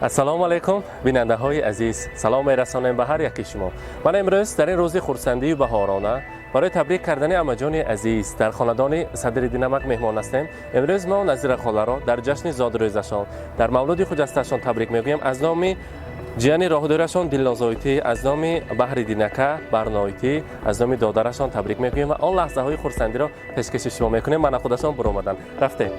السلام علیکم بیننده های عزیز، سلام میرسانم به هر یکی شما. من امروز در این روز خورسندی و بهارانه برای تبریک کردن عموجان عزیز در خاندان صدر دینمک مهمان هستیم. امروز ما نظیر خاله را در جشن زادروزشان در مولود خجستشان تبریک میگویم. از نام جیانی راهدارشان دلنازایتی، از نام بحر دینکه برنایتی، از نام دادرشان تبریک میگویم و آن لحظه های خورسندی را پیشکش شما میکنیم. من خودشان برآمدن رفته.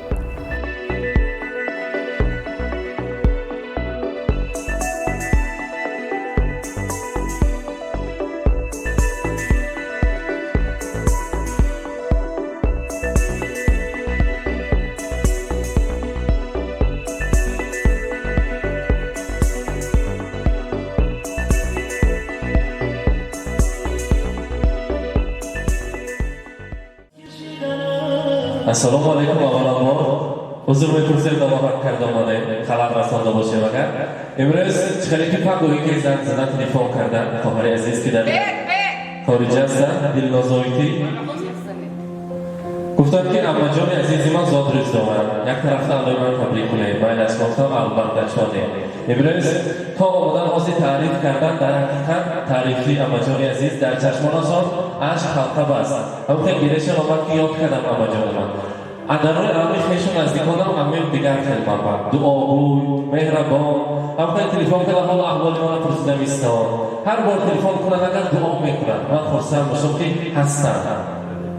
السلام علیکم آقایان، حضور می‌پرسید و محبت کرده آمده خلق رسانده باشه مگر امروز چخلیکی فقوری که زن تلفن کردن خواهر عزیز که در خارج هستن دلنازایتی گفتن که عموجان عزیزی من زادروز دارن، یک طرفتا الله من تبریک کنه باید از گفتم البته شده. امروز تا آمدن حاضر تعریف کردن در حقیقت تعریفی عموجان عزیز در چشمانشان عشق خلقه بست. همون گیرشان آمد که یاد کردم عموجان من اندرهای عمیق خیشون نزدیکانم عمیق دیگر خدمت دعاگوی مهربان. همون تلفن کردن حال احوال من پرسیدم ایستان، هر بار تلفن کنن اگر دعا میکنن من خرسند باشم که هستن.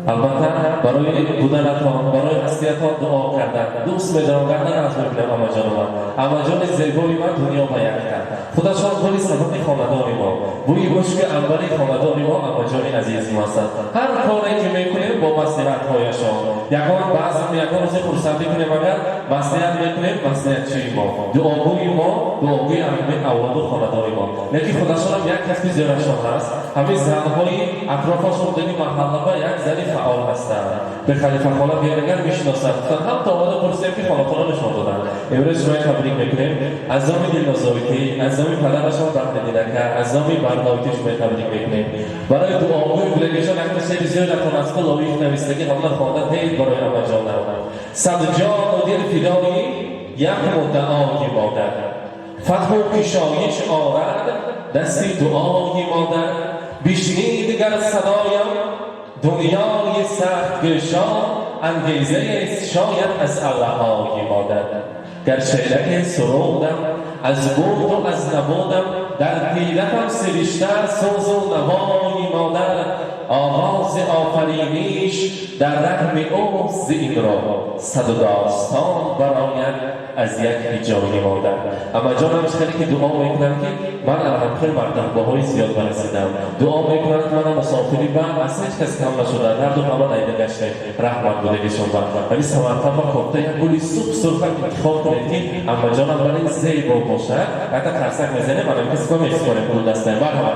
البته برای بودنتان برای هستیتان دعا کردن دوست می‌دارم کردن از می‌بینم عموجان من عموجان زیبایی من دنیا با یک کرد خودشان کلی سبب خاندان ما بوی بشک انباری خاندان ما عموجان عزیز ما هستند. هر کاری که میکنیم با مصلحت‌هایشان یکان روز خرسندی کنیم اگر مصلحت میکنیم مصلحت چی ما دعاگوی همین اولاد و خاندان ما لیکن خودشان هم یک کسی زیرشان هست. همین زن‌های اطرافشان در این محله یک زنی فعال هستند. به خلیفه خاله بیارگر میشناسند هم تا آمده پرسیم که خاله نشان دادن. امروز شما تبریک میکنیم از نام دلنازایتی، از نام پدرشان بحر دینکه، از نام برنایتی شما تبریک میکنیم. برای دعاگوی بلگیشان یک کسی زیادتان از کل آویخ نویستگی حالا خواندن هید برای عموجان صد جان و دل فدایی یک مدعای مادر فتح و پیشایش آرد دستی دعای مادر بیشنید گر صدایم دنیای سخت گشا انگیزه شاید از الله‌های مادر. گر شعلک سرودم از بود و از نبودم در دیدتم سرشته سوز و نوای مادر آواز آفرینیش در رحم او زین را صد داستان براید از یک جای مادر. اما جانم خیلی که دعا میکنم که من الحمدلله مرتبه‌های زیاد برسیدم. دعا میکنم که من مسافری و اصلا هیچ کس کم نشده در دو قبل ایده گشته رحمت بوده گشون ولی سمرتب و کفته یک گلی سوپ سرخت انتخاب کنید که اما جانم برای زیبا باشه حتی ترسک میزنه منم کسی کنم ایست کنم کل دسته برحمد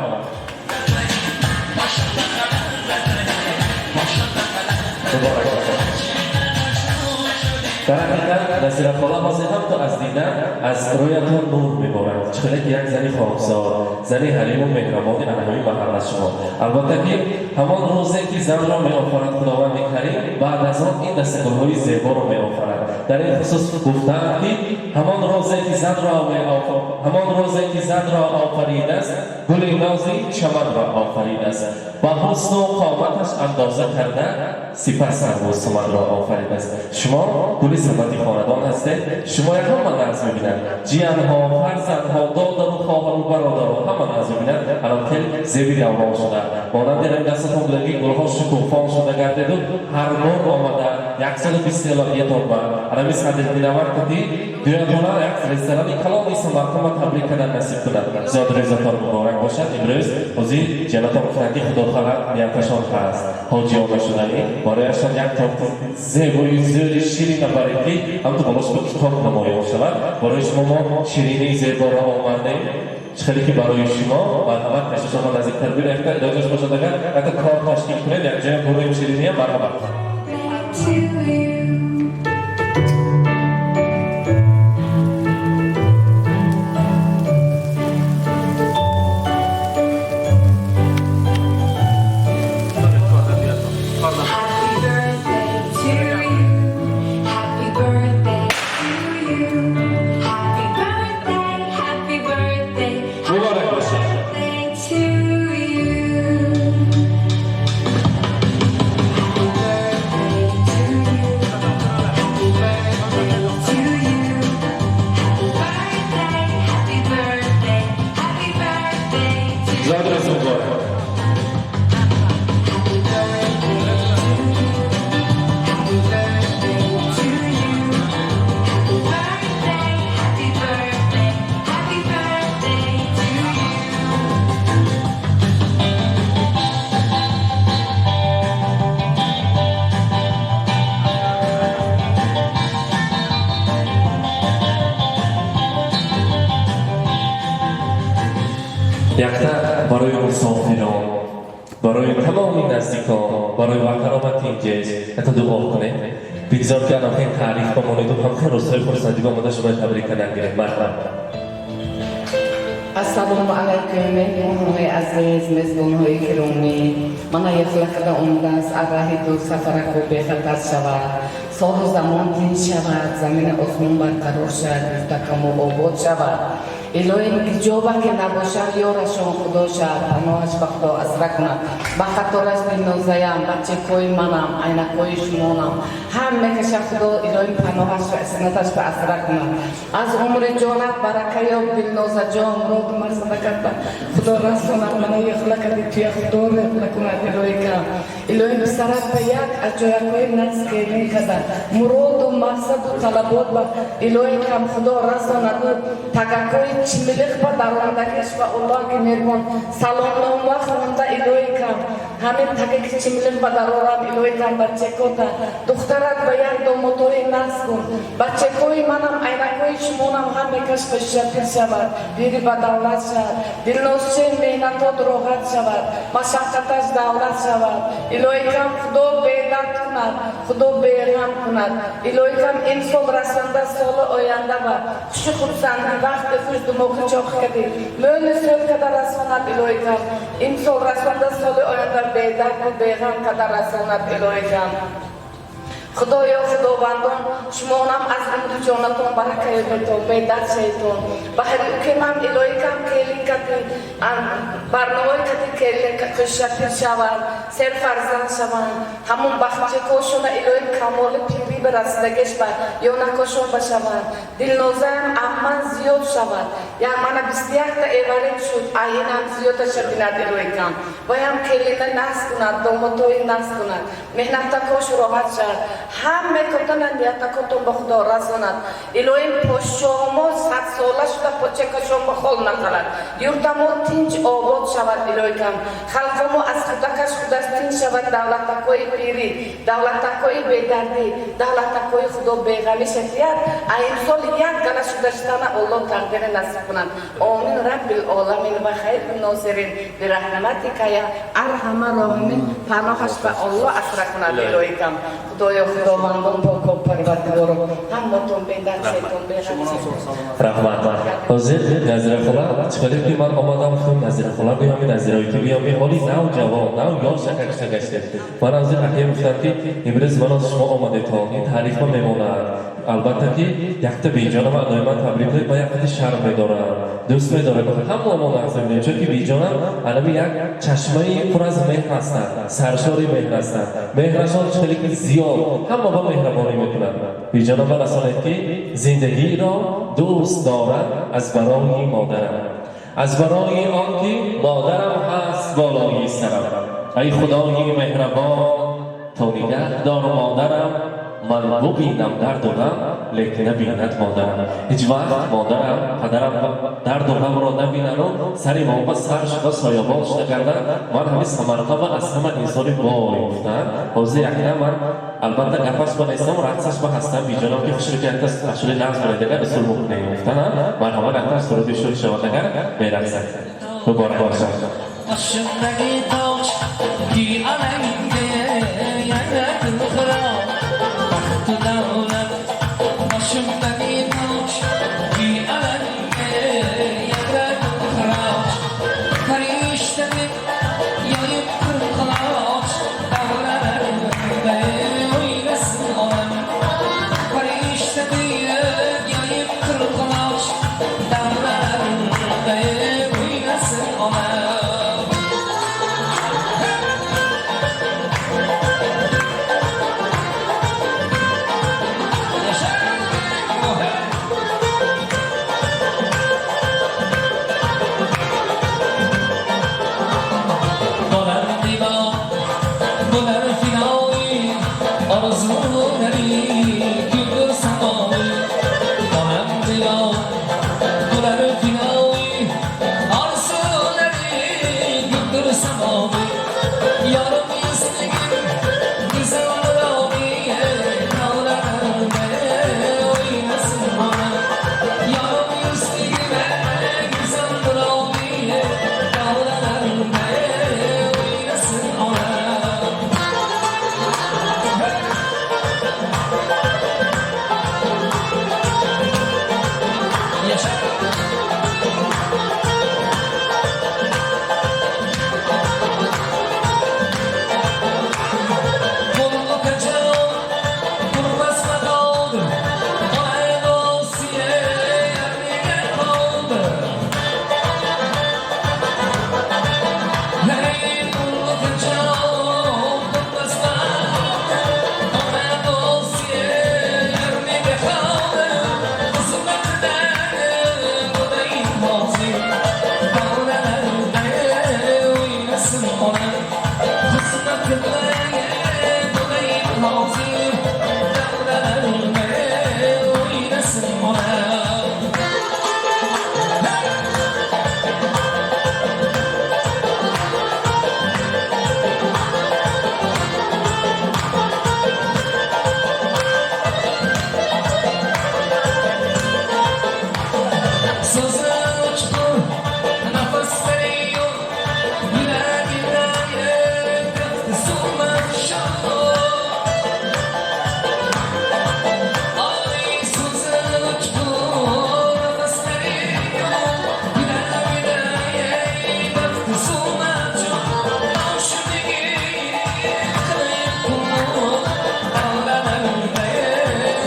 در حقیقت نظیر خاله حاضر هم تا از دیدن از رویتان نور میبارد. چخیلی که یک زنی خاکسار زنی حلیم و مهربانی انهایی محل شما. البته که همان روزی که زن را میآفرد خداوند کریم بعد از آن این دستگل‌های زیبا را میآفرد. در این خصوص گفتند که همان روزی که زن را آفرید است گل نازی چمن را آفرید است با حسن و قامتش اندازه کرده سپس سرو و سمن را آفرید است. شما گل ثروتی خاندان هستید. شما یک هم من از میبینند جیانها فرزندها دادر و خواهر و برادرها هم من از میبینند الان که زیبی اولاد شده مانند این دستتون بودگی گلها شکوفان شده گردید و هر بار آمده 120 الهیه تابه الان صدر دینمک کدی دیرانتونا یک فرسترانی کلامی سمرکم تبریک کردن نصیب کند. زادروزتان مبارک باشد. امروز حضور جناب فرنگی خدا خلق نیتشان هست حاجی آمده شدنی برایشان یک تاپ زیبایی زیر شیرین برکی هم تو بالاش به کتاب نمایان شود. برای شما ما شیرینی زیبا را آورده خیلی که برای شما بعد همه کشش شما نزدیکتر بیره داجش باشد اگر حتی کار تشکیل کنید یک جای برای شیرینی هم برابر یکتا برای مسافران برای تمام نزدیکان برای وقت اینجاست حتی دعا کنه بگذار که الان خیلی تعریف بمانید و هم خیلی روزهای فرصتی با ماده شما تبریک نگیریم مرحبا السلام علیکم مهمان‌های عزیز مزبان‌های گرامی من یخلق عمر است الراحی دو سفر کو بهتر شود سال و زمان دین شود زمین آسمان برقرار شود مستحکم و آباد شود الهی جوابا که نباشد یارشان خدا شد پناهش به خدا اسرا کند به خاطرش می‌نازیم بچه کوی منم عینک‌های شمانم همه که خدا الهی پناهش و اسنتش به اسرا کند از عمر جانت برکه یا دلناز جان مراد مرسد کرد خدا رسوند من یخلق توی خدا رخلق کند الهی کم الهی بسرت به یک از جایک‌های نفس که می‌کند مراد و مقصد و طلبات با الهی کم خدا رسوند تگک‌های چملق با دارندگیش و الله که میرون سلام نام و خونده الهی کم همین تگک چملق با دارم الهی کم بچه کتا دخترت به یک دو موتوی نفس کن بچه کوی منم عینکوی شمونم همه کش کشتر شود بیری با دولت شود دلنوشه مهنتات راحت شود مشقتش دولت شود الهی کم خدا بیدرد کند خدا بیغم کند الهی کم این سال رسنده سال آینده با خوش خودسندی وقت خوش دماغ چاق کردی لون سال کده رساند الهی کم این سال رسنده سال آینده بیدرد و بیغم کده رساند الهی کم خدایا خداوندان شمانم از عمر جانتون برکه بتون بیدر شیطان بحری که من الهی کم کلی کتی برنامه کتی کلی کشتی شود سر فرزند شود همون بخچه کوشون الهی کمال پیری برسدگش بر یا نکشون بشود دلنوزم امن زیاد شود یا من 21 تا ایواریم شد آینم زیاد شدیند الهی کم بایم کلی نست کند دومتوی نست کند مهنت کوش راحت شد همه کتن نیت کتن به خدا رساند الهی پشما 100 ساله شده پچه کشم به خال نکند یورتمو تینج آباد شود الهی کم خلقمو از خودکش خودست تینج شود دولت تکوی پیری دولت تکوی بیدردی دولت تکوی خدا بیغمی شکیت این سال یک گله شده شدن الله تقدیر نصیب کنند آمین رب العالمین و خیر ناصرین برحمتی که یا ارحم راحمین پناهش به الله اسرا کند الهی کم خدایا خداوندان پاک و پروردگار همتون بیدر شیطان بیغم رحمت حاضر نظر خلا چقدر که من آمدم خون نظر خلا بیامی نظرهایی که بیامی حالی نو جوان نو یار شکرشته گشته من از این حقیه میفتم که امروز من از شما آمده تا این تعریف من میماند البته که یکتا بیجانم ادای من تبریک دارید من یکتا شرم میدارم دوست میدارم هم ما نقصه میدیم چون که بیجانم الان یک چشمه پر از مهر هستند سرشاری مهر هستند مهرشان خیلی زیاد هم با مهربانی میکنند بیجانم من اصلا که زندگی را دوست دارم از برای مادرم از برای آن که مادرم هست بالای سرم ای خدای مهربان تو نگه دار مادرم من ببینم درد و غم لیکن نبیند مادرم هیچ وقت مادرم پدرم درد و غم را نبینن و سری ما سرش و سایبانش نکردن من همه سمرقه و از همه انسانی وای گفتن حوزه یکنه من البته گفش بنیستم و رقصش با هستم بیجانم که خوش که انتست اشوری لحظ برایدگر رسول مکنه گفتن من همه نکنش سرودی شوری شوادگر بیرقصن مبارک باشم Başımdaki taç ki aleyhinde yayladın kral Baktı davlat Başımdaki taç ki aleyhinde yayladın kral Karıştırdı yayıp kırkılaç Davlarında oynasın olan Karıştırdı yayıp kırkılaç Davlarında oynasın olan hazır Devrelerime oynasın ona Sözü uçtu, nefes veriyor Güler güler, solmuşum Ay sözü uçtu, nefes veriyor Güler güler, solmuşum Aşık kayıp kulu, dağlarımda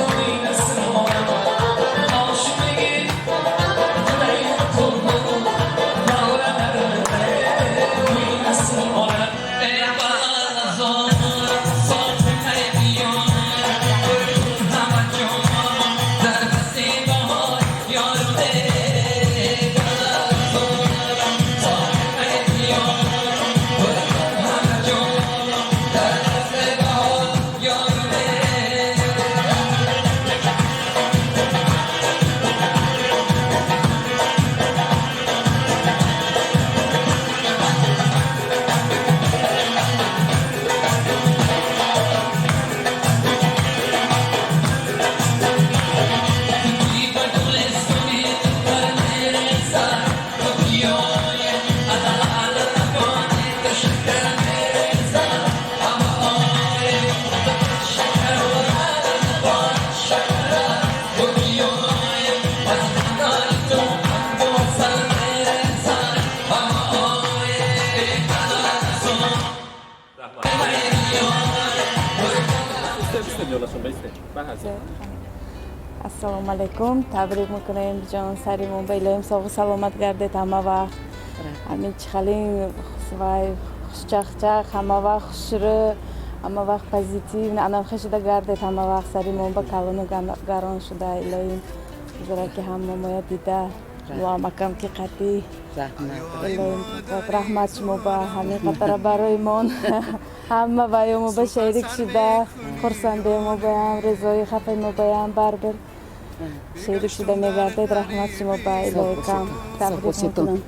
oynasın ona Aşık Assalomu alaykum. Tabrik miکنیم جان سری موبایلم سوق سلامت گردید همه وقت. همین چخالین خوشوای خوشچخچخ همه وقت خوشرو همه وقت پوزیتیو انا خوشیده گردید همه وقت سری موبایل کلونو گران شده الهیم زیرا که هم مایا دیده و مکان کی قطعی الهیم رحمت شما با همین قطر برایمان همه وایمو به شریک شده خرسنده ما بایم رضای خفه ما بایم بربر شریک شده میگردید رحمت شما با الهی کم تبریک میکنم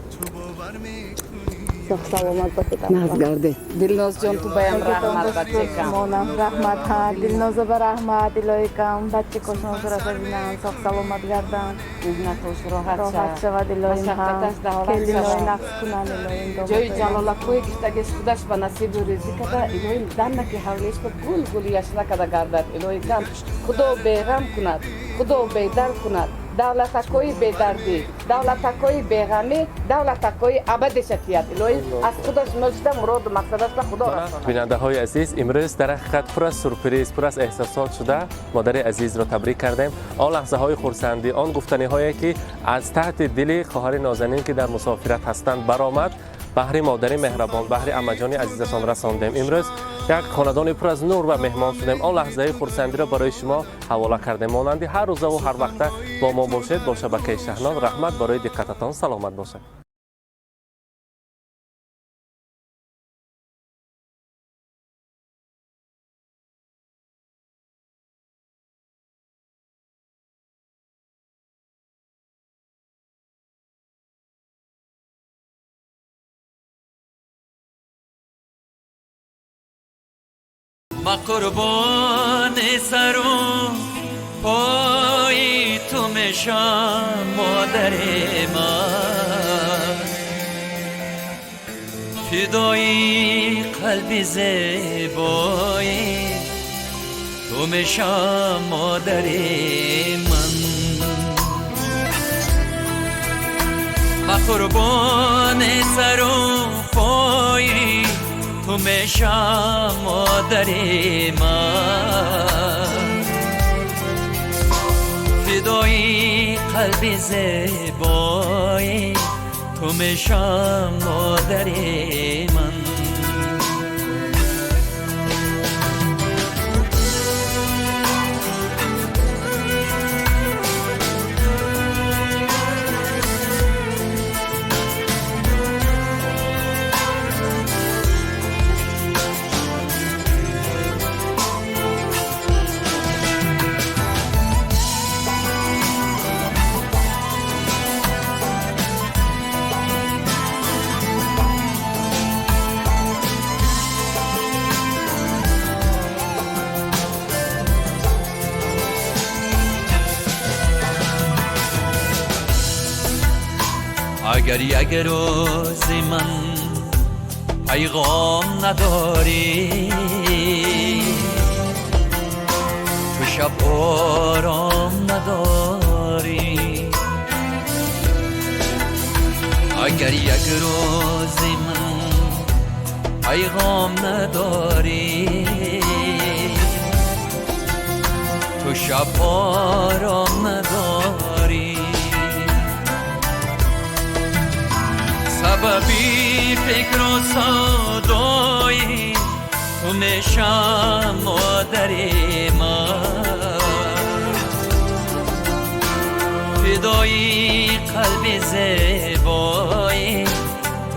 سلامت باشید ناز گرده دلناز جان تو بایم رحمت بچه کم مونم رحمت ها دلناز به رحمت الهی کم بچه کشون سرات بینن سلامت گردن مهنتوش راحت شود الهی هم که الهی نقص کنن الهی جای جلالا کوی گشتگش خودش به نصیب و رزق کده الهی دنه که حولش به گل یشنه کده گردد الهی کم خدا بیغم کند خدا بیدر کند دولت کوی بیدردی دولت کوی بیغمی دولت کوی ابد شکیت الهی از خودش مجده مراد و مقصدش به خدا رساند. بیننده های عزیز امروز در حقیقت پر از سورپرایز پر از احساسات شده مادر عزیز را تبریک کردیم. آن لحظه های خرسندی آن گفتنی هایی که از تحت دل خواهر نازنین که در مسافرت هستند برآمد بهر مادر مهربان بهر عمجان عزیزتان رساندیم. امروز یک خاندان پر از نور و مهمان شدیم. آن لحظه خرسندی را برای شما حواله کردیم. مانند هر روز و هر وقت با ما باشید. با شبکه شهناز رحمت برای دقتتان سلامت باشد. ما قربان سر و پای تو میشم مادر من فدای قلب زیبای تو میشم مادر من ما قربان سر و پای تو میشم مادر من فدای قلب زیبای تو میشم مادر من اگر یک روزی من پیغام نداری تو شب آرام نداری اگر یک روزی من پیغام نداری تو شب آرام نداری سببی فکر و سودای تو میشم مادر من فدای قلب زیبای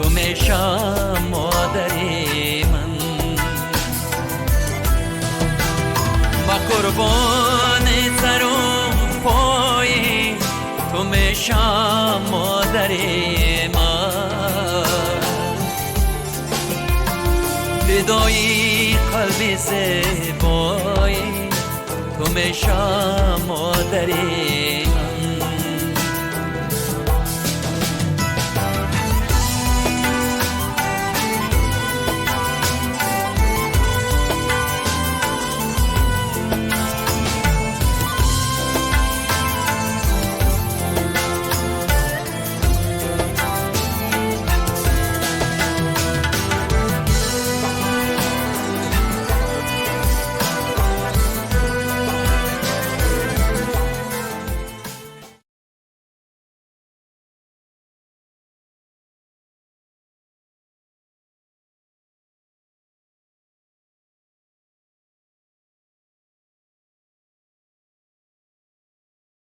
تو میشم مادر من با قربان سر و پای تو میشم مادر من فدای قلب زیبای تو میشم مادر